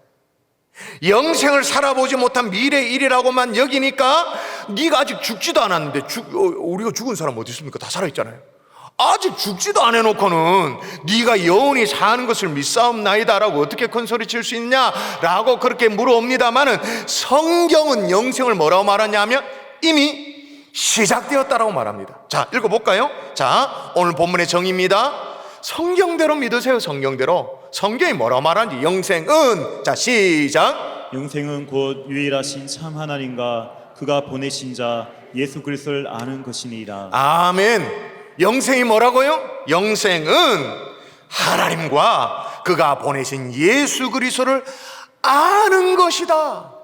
영생을 살아보지 못한 미래의 일이라고만 여기니까, 네가 아직 죽지도 않았는데 우리가 죽은 사람 어디 있습니까? 다 살아있잖아요. 아직 죽지도 안 해놓고는 네가 영원히 사는 것을 믿사옵나이다 라고 어떻게 큰 소리 칠 수 있냐 라고 그렇게 물어옵니다마는, 성경은 영생을 뭐라고 말하냐면 이미 시작되었다라고 말합니다. 자, 읽어볼까요? 자, 오늘 본문의 정의입니다. 성경대로 믿으세요. 성경대로. 성경이 뭐라고 말하는지. 영생은, 자 시작. 영생은 곧 유일하신 참 하나님과 그가 보내신 자 예수 그리스도를 아는 것이니라. 아멘. 영생이 뭐라고요? 영생은 하나님과 그가 보내신 예수 그리스도를 아는 것이다.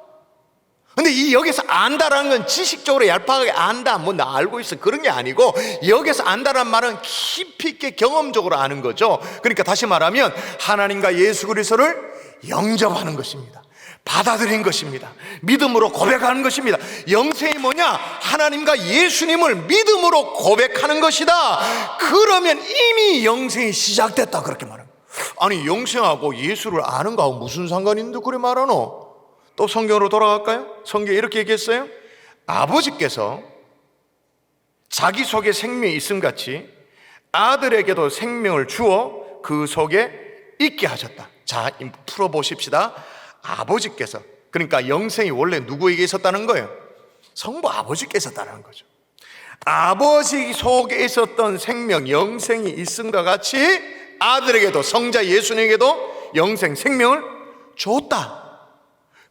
근데 여기서 안다라는 건 지식적으로 얄팍하게 안다, 뭐 나 알고 있어, 그런 게 아니고, 여기서 안다라는 말은 깊이 있게 경험적으로 아는 거죠. 그러니까 다시 말하면 하나님과 예수 그리스도를 영접하는 것입니다. 받아들인 것입니다. 믿음으로 고백하는 것입니다. 영생이 뭐냐? 하나님과 예수님을 믿음으로 고백하는 것이다. 그러면 이미 영생이 시작됐다, 그렇게 말합니다. 아니, 영생하고 예수를 아는 거하고 무슨 상관이 있는데 그래 말하노? 또 성경으로 돌아갈까요? 성경에 이렇게 얘기했어요. 아버지께서 자기 속에 생명이 있음같이 아들에게도 생명을 주어 그 속에 있게 하셨다. 자, 풀어보십시다. 아버지께서, 그러니까 영생이 원래 누구에게 있었다는 거예요? 성부 아버지께 있었다는 거죠. 아버지 속에 있었던 생명, 영생이 있음과 같이 아들에게도, 성자 예수님에게도 영생, 생명을 줬다.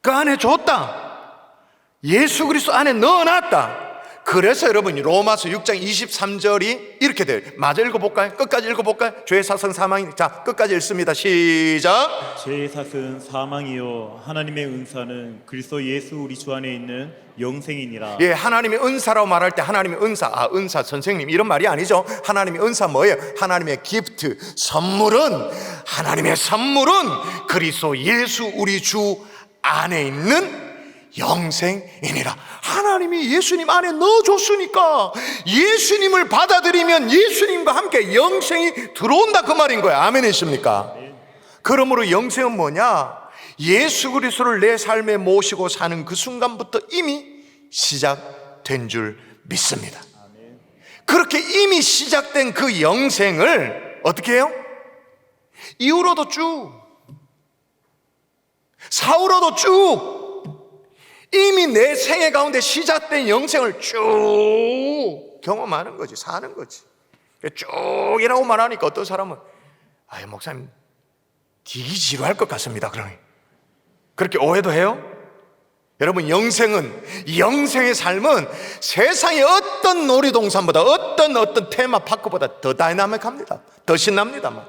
그 안에 줬다. 예수 그리스도 안에 넣어놨다. 그래서 여러분 로마서 6장 23절이 이렇게 돼요. 마저 읽어볼까요? 끝까지 읽어볼까요? 죄의 사성 사망이, 자 끝까지 읽습니다. 시작. 죄의 삭은 사망이요 하나님의 은사는 그리스도 예수 우리 주 안에 있는 영생이니라. 예, 하나님의 은사라고 말할 때 하나님의 은사, 은사 선생님 이런 말이 아니죠. 하나님의 은사 뭐예요? 하나님의 기프트, 선물은, 하나님의 선물은 그리스도 예수 우리 주 안에 있는 영생이니라. 하나님이 예수님 안에 넣어줬으니까 예수님을 받아들이면 예수님과 함께 영생이 들어온다 그 말인 거예요. 아멘이십니까? 그러므로 영생은 뭐냐? 예수 그리스도를 내 삶에 모시고 사는 그 순간부터 이미 시작된 줄 믿습니다. 그렇게 이미 시작된 그 영생을 어떻게 해요? 이후로도 쭉, 사후로도 쭉 이미 내 생애 가운데 시작된 영생을 쭉 경험하는 거지, 사는 거지. 쭉이라고 말하니까 어떤 사람은 목사님 되게 지루할 것 같습니다. 그렇게 오해도 해요? 여러분 영생의 삶은 세상의 어떤 놀이동산보다 어떤 테마파크보다 더 다이나믹합니다. 더 신납니다.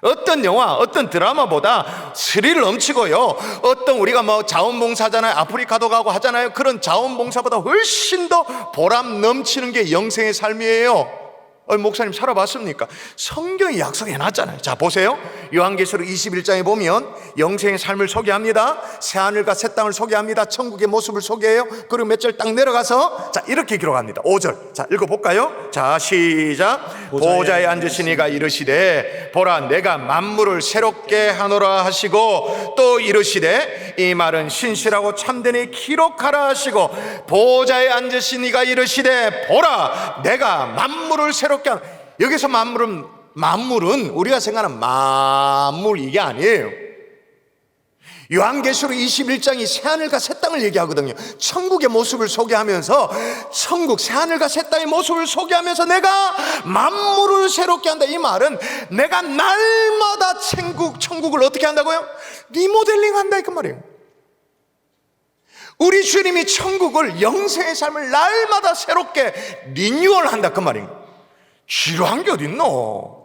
어떤 영화, 어떤 드라마보다 스릴 넘치고요. 어떤 우리가 자원봉사잖아요. 아프리카도 가고 하잖아요. 그런 자원봉사보다 훨씬 더 보람 넘치는 게 영생의 삶이에요. 목사님 살아봤습니까? 성경이 약속해놨잖아요. 자 보세요. 요한계시록 21장에 보면 영생의 삶을 소개합니다. 새하늘과 새 땅을 소개합니다. 천국의 모습을 소개해요. 그리고 몇 절 딱 내려가서 자 이렇게 기록합니다. 5절 자 읽어볼까요? 자 시작. 보좌에 앉으신 이가 이르시되 보라 내가 만물을 새롭게 하노라 하시고 또 이르시되 이 말은 신실하고 참되니 기록하라 하시고 보좌에 앉으신 이가 이르시되 보라 내가 만물을 새롭게 여기서 만물은 우리가 생각하는 만물 이게 아니에요. 요한계시록 21장이 새하늘과 새 땅을 얘기하거든요. 천국의 모습을 소개하면서 천국 새하늘과 새 땅의 모습을 소개하면서 내가 만물을 새롭게 한다. 이 말은 내가 날마다 천국을 어떻게 한다고요? 리모델링 한다 그 말이에요. 우리 주님이 천국을 영생의 삶을 날마다 새롭게 리뉴얼한다 그 말입니다. 지루한 게 어딨노?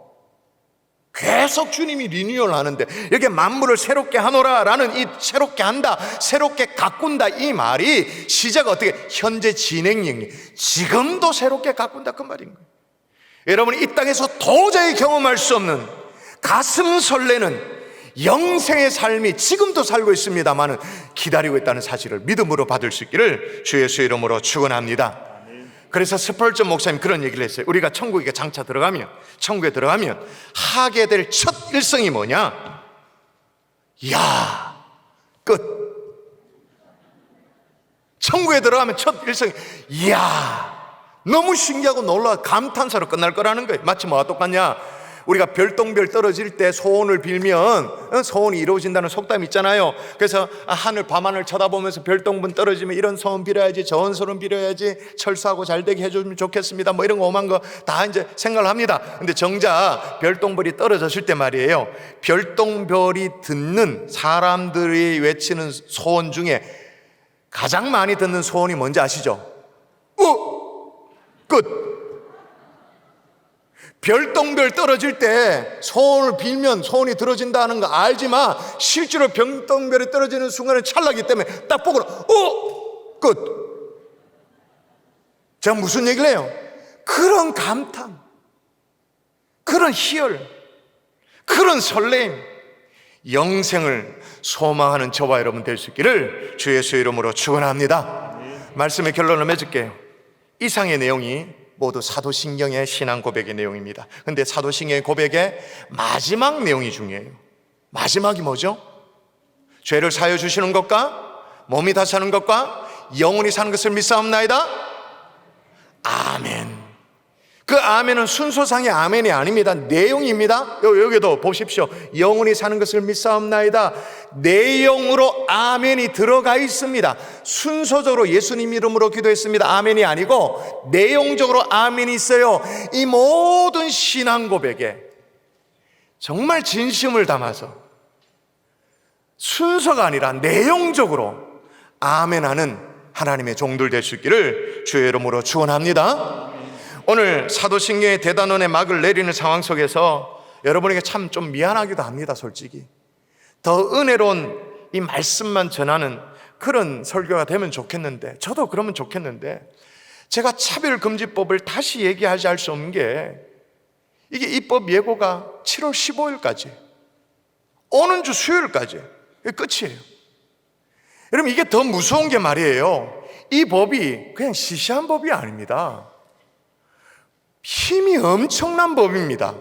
계속 주님이 리뉴얼 하는데 여기 만물을 새롭게 하노라 라는 이 새롭게 한다, 새롭게 가꾼다 이 말이 시제가 어떻게 현재 진행형이 지금도 새롭게 가꾼다 그 말인 거예요. 여러분 이 땅에서 도저히 경험할 수 없는 가슴 설레는 영생의 삶이 지금도 살고 있습니다만은 기다리고 있다는 사실을 믿음으로 받을 수 있기를 주 예수의 이름으로 축원합니다. 그래서 스펄전 목사님 그런 얘기를 했어요. 우리가 천국에 장차 들어가면, 천국에 들어가면 하게 될 첫 일성이 뭐냐? 끝. 천국에 들어가면 첫 일성이 너무 신기하고 놀라워 감탄사로 끝날 거라는 거예요. 마치 뭐가 똑같냐? 우리가 별똥별 떨어질 때 소원을 빌면 소원이 이루어진다는 속담이 있잖아요. 그래서 하늘 밤하늘 쳐다보면서 별똥분 떨어지면 이런 소원 빌어야지, 저런 소원 빌어야지, 철수하고 잘되게 해주면 좋겠습니다, 뭐 이런 거 오만 거 다 이제 생각을 합니다. 근데 정작 별똥별이 떨어졌을 때 말이에요, 별똥별이 듣는 사람들이 외치는 소원 중에 가장 많이 듣는 소원이 뭔지 아시죠? 끝. 별똥별 떨어질 때 소원을 빌면 소원이 들어진다는 거 알지만 실제로 별똥별이 떨어지는 순간은 찰나기 때문에 딱 보고 끝. 제가 무슨 얘기를 해요? 그런 감탄, 그런 희열, 그런 설렘, 영생을 소망하는 저와 여러분 될 수 있기를 주 예수의 이름으로 축원합니다. 말씀의 결론을 맺을게요. 이상의 내용이 모두 사도신경의 신앙 고백의 내용입니다. 근데 사도신경의 고백의 마지막 내용이 중요해요. 마지막이 뭐죠? 죄를 사하여 주시는 것과 몸이 다시 사는 것과 영원히 사는 것을 믿사옵나이다. 아멘. 그 아멘은 순서상의 아멘이 아닙니다. 내용입니다. 여기도 보십시오. 영원히 사는 것을 믿사옵나이다. 내용으로 아멘이 들어가 있습니다. 순서적으로 예수님 이름으로 기도했습니다. 아멘이 아니고 내용적으로 아멘이 있어요. 이 모든 신앙 고백에 정말 진심을 담아서 순서가 아니라 내용적으로 아멘하는 하나님의 종들 될 수 있기를 주의 이름으로 축원합니다. 오늘 사도신경의 대단원의 막을 내리는 상황 속에서 여러분에게 참 좀 미안하기도 합니다. 솔직히 더 은혜로운 이 말씀만 전하는 그런 설교가 되면 좋겠는데, 저도 그러면 좋겠는데, 제가 차별금지법을 다시 얘기하지 할 수 없는 게 이게 입법 예고가 7월 15일까지, 오는 주 수요일까지 끝이에요. 여러분, 이게 더 무서운 게 말이에요, 이 법이 그냥 시시한 법이 아닙니다. 힘이 엄청난 법입니다.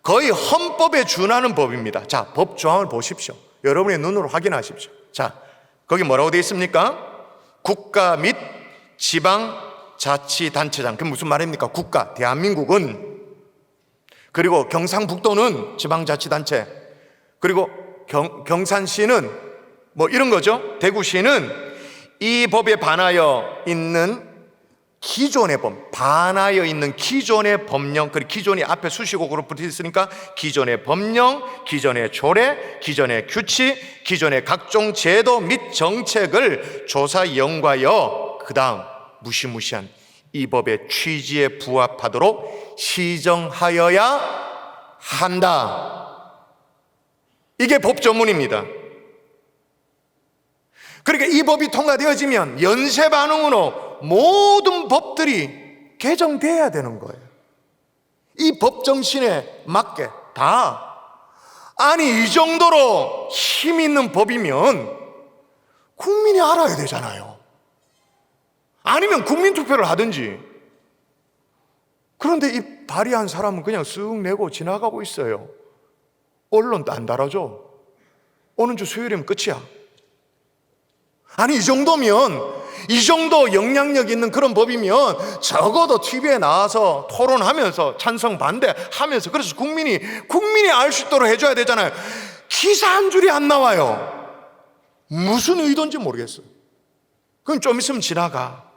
거의 헌법에 준하는 법입니다. 자, 법 조항을 보십시오. 여러분의 눈으로 확인하십시오. 자, 거기 뭐라고 되어 있습니까? 국가 및 지방자치단체장. 그게 무슨 말입니까? 국가, 대한민국은, 그리고 경상북도는 지방자치단체, 그리고 경산시는 뭐 이런 거죠. 대구시는 이 법에 반하여 있는 기존의 법, 반하여 있는 기존의 법령, 그리고 기존이 앞에 수식어로 붙어 있으니까 기존의 법령, 기존의 조례, 기존의 규칙, 기존의 각종 제도 및 정책을 조사 연구하여 그 다음 무시무시한 이 법의 취지에 부합하도록 시정하여야 한다. 이게 법 전문입니다. 그러니까 이 법이 통과되어지면 연쇄 반응으로 모든 법들이 개정돼야 되는 거예요. 이 법 정신에 맞게 다. 아니, 이 정도로 힘 있는 법이면 국민이 알아야 되잖아요. 아니면 국민투표를 하든지. 그런데 이 발의한 사람은 그냥 쓱 내고 지나가고 있어요. 언론도 안 달아줘. 오는 주 수요일이면 끝이야. 아니, 이 정도면, 이 정도 영향력 있는 그런 법이면 적어도 TV에 나와서 토론하면서 찬성 반대하면서, 그래서 국민이 알 수 있도록 해줘야 되잖아요. 기사 한 줄이 안 나와요. 무슨 의도인지 모르겠어요. 그럼 좀 있으면 지나가.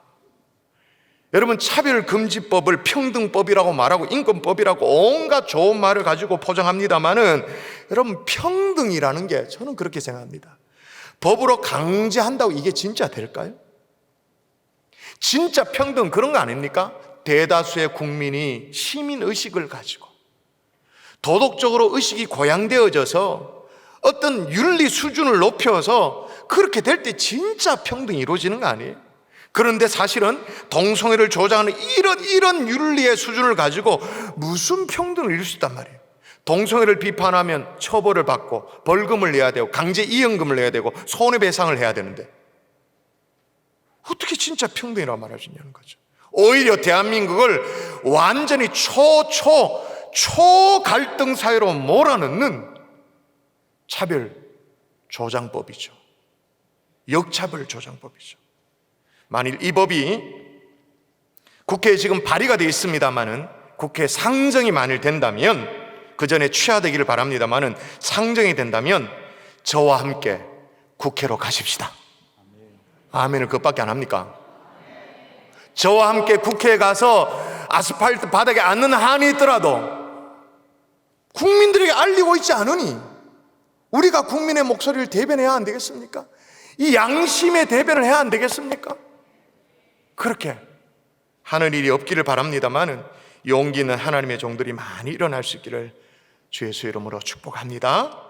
여러분, 차별금지법을 평등법이라고 말하고 인권법이라고 온갖 좋은 말을 가지고 포장합니다마는, 여러분, 평등이라는 게 저는 그렇게 생각합니다. 법으로 강제한다고 이게 진짜 될까요? 진짜 평등 그런 거 아닙니까? 대다수의 국민이 시민의식을 가지고 도덕적으로 의식이 고양되어져서 어떤 윤리 수준을 높여서 그렇게 될 때 진짜 평등이 이루어지는 거 아니에요? 그런데 사실은 동성애를 조장하는 이런 윤리의 수준을 가지고 무슨 평등을 이룰 수 있단 말이에요. 동성애를 비판하면 처벌을 받고 벌금을 내야 되고 강제 이연금을 내야 되고 손해배상을 해야 되는데 어떻게 진짜 평등이라고 말할 수 있냐는 거죠. 오히려 대한민국을 완전히 초갈등 사회로 몰아넣는 차별 조장법이죠. 역차별 조장법이죠. 만일 이 법이 국회에 지금 발의가 되어 있습니다마는, 국회 상정이 만일 된다면, 그 전에 취하되기를 바랍니다마는 상정이 된다면 저와 함께 국회로 가십시다. 아멘을 그것밖에 안 합니까? 저와 함께 국회에 가서 아스팔트 바닥에 앉는 한이 있더라도 국민들에게 알리고 있지 않으니 우리가 국민의 목소리를 대변해야 안 되겠습니까? 이 양심의 대변을 해야 안 되겠습니까? 그렇게 하는 일이 없기를 바랍니다마는 용기 있는 하나님의 종들이 많이 일어날 수 있기를 주 예수의 이름으로 축복합니다.